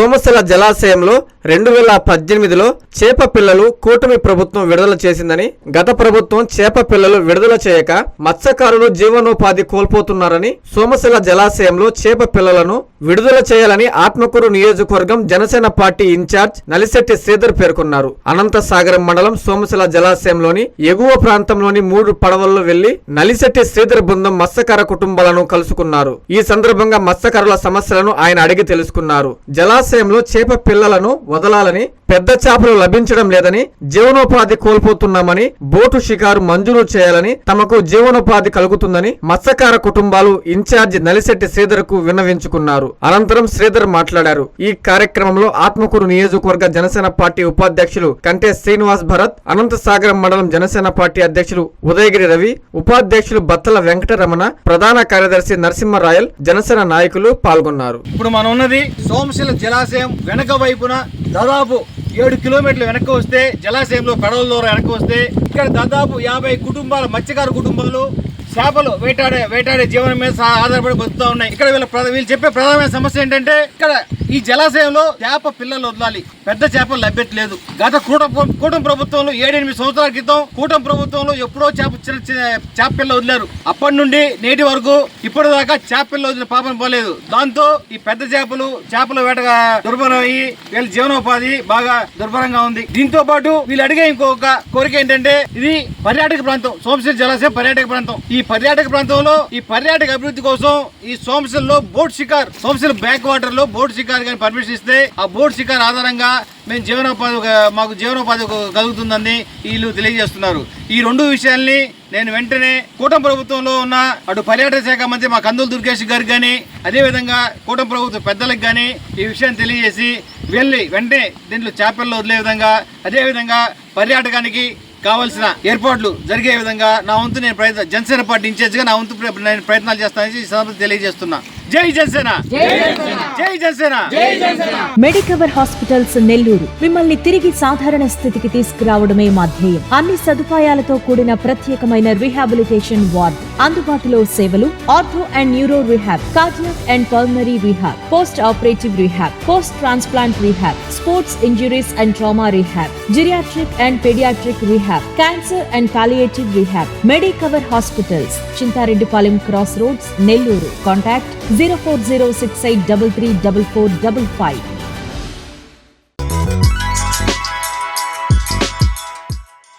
సోమశిల జలాశయంలో 2018లో చేప పిల్లలు కూటమి ప్రభుత్వం విడుదల చేసిందని, గత ప్రభుత్వం చేప పిల్లలు విడుదల చేయక మత్స్యకారులు జీవనోపాధి కోల్పోతున్నారని, సోమశిల జలాశయంలో చేప పిల్లలను విడుదల చేయాలని ఆత్మకూరు నియోజకవర్గం జనసేన పార్టీ ఇన్ఛార్జ్ నలిశెట్టి శ్రీధర్ పేర్కొన్నారు. అనంతసాగరం మండలం సోమశిల జలాశయంలోని ఎగువ ప్రాంతంలోని 3 పడవల్లో వెళ్లి నలిశెట్టి శ్రీధర్ బృందం మత్స్యకార కుటుంబాలను కలుసుకున్నారు. ఈ సందర్భంగా మత్స్యకారుల సమస్యలను ఆయన అడిగి తెలుసుకున్నారు. జలాశయంలో చేప పిల్లలను వదలాలని, పెద్ద చేపలు లభించడం లేదని, జీవనోపాధి కోల్పోతున్నామని, బోటు షికారు మంజూరు చేయాలని, తమకు జీవనోపాధి కలుగుతుందని మత్స్యకార కుటుంబాలు ఇన్ఛార్జి నలిశెట్టి శ్రీధర్ కు విన్నవించుకున్నారు. అనంతరం శ్రీధర్ మాట్లాడారు. ఈ కార్యక్రమంలో ఆత్మకూరు నియోజకవర్గ జనసేన పార్టీ ఉపాధ్యక్షులు కంటే శ్రీనివాస్ భరత్, అనంతసాగరం మండలం జనసేన పార్టీ అధ్యక్షులు ఉదయగిరి రవి, ఉపాధ్యక్షులు బత్తల వెంకటరమణ, ప్రధాన కార్యదర్శి నరసింహరాయల్, జనసేన నాయకులు పాల్గొన్నారు. ఇప్పుడు మనం ఉన్నది సోమశిల జలాశయం వెనక వైపున దాదాపు 7 కిలోమీటర్లు వెనక్కి వస్తే, జలాశయంలో పడవల ద్వారా వెనక్కి వస్తే ఇక్కడ దాదాపు 50 కుటుంబాలు, మత్స్యకార కుటుంబాలు చేపలు వేటాడే జీవనం మీద ఆధారపడి బతుకుతా ఉన్నాయి. ఇక్కడ వీళ్ళు చెప్పే ప్రధానమైన సమస్య ఏంటంటే, ఇక్కడ ఈ జలాశయంలో చేప పిల్లలు వదలాలి, పెద్ద చేపలు లభ్యత లేదు. గత కూటమి ప్రభుత్వంలో 7-8 సంవత్సరాల క్రితం కూటమి ప్రభుత్వంలో ఎప్పుడో చేప పిల్ల వదిలారు. అప్పటి నుండి నేటి వరకు ఇప్పటిదాకా చేప పిల్ల వదిలిన పాపం పోలేదు. దాంతో ఈ పెద్ద చేపలు వేటగా దుర్భరం అయ్యి వీళ్ళ జీవనోపాధి బాగా దుర్భరంగా ఉంది. దీంతో పాటు వీళ్ళు అడిగే ఇంకొక కోరిక ఏంటంటే, ఇది పర్యాటక ప్రాంతం, సోమశిల జలాశయం పర్యాటక ప్రాంతం. ఈ పర్యాటక ప్రాంతంలో ఈ పర్యాటక అభివృద్ధి కోసం ఈ సోమశిలలో బోట్ షికార్, సోమశిల బ్యాక్ వాటర్ లో బోట్ షికార్ కానీ పర్మిషన్ ఇస్తే ఆ బోట్ షికార్ ఆధారంగా మేము మాకు జీవనోపాధి కలుగుతుందని వీళ్ళు తెలియజేస్తున్నారు. ఈ 2 విషయాల్ని నేను వెంటనే కూటమి ప్రభుత్వంలో ఉన్న అటు పర్యాటక శాఖ మంత్రి మా కందుల దుర్గేష్ గారికి కానీ, అదేవిధంగా కూటమి ప్రభుత్వ పెద్దలకు కానీ ఈ విషయాన్ని తెలియజేసి వెంటనే దీంట్లో చేపల్లో వదిలే విధంగా, అదేవిధంగా పర్యాటకానికి కావాల్సిన ఏర్పాట్లు జరిగే విధంగా నా వంతు నేను జనసేన పార్టీ ఇన్ఛార్జిగా నా వంతు నేను ప్రయత్నాలు చేస్తానని ఈ సందర్భంగా తెలియజేస్తున్నా. జై జనసేన, జై జనసేన. మెడికవర్ హాస్పిటల్స్ నెల్లూరు మిమ్మల్ని తిరిగి సాధారణ స్థితికి తీసుకురావడమే మా ధ్యేయం. అన్ని సదుపాయాలతో కూడిన ప్రత్యేకమైన రీహాబిలిటేషన్ వార్డ్, అందుబాటులో సేవలు ortho and neuro rehab, cardiac and pulmonary rehab, post operative rehab, post transplant rehab, sports injuries and trauma rehab, geriatric and paediatric rehab, cancer and palliative rehab. Medicover hospitals, Chintareddypalem cross roads, Nellore. Contact 0406833455.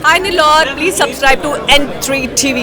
Hi Nilor, please subscribe to N3 TV.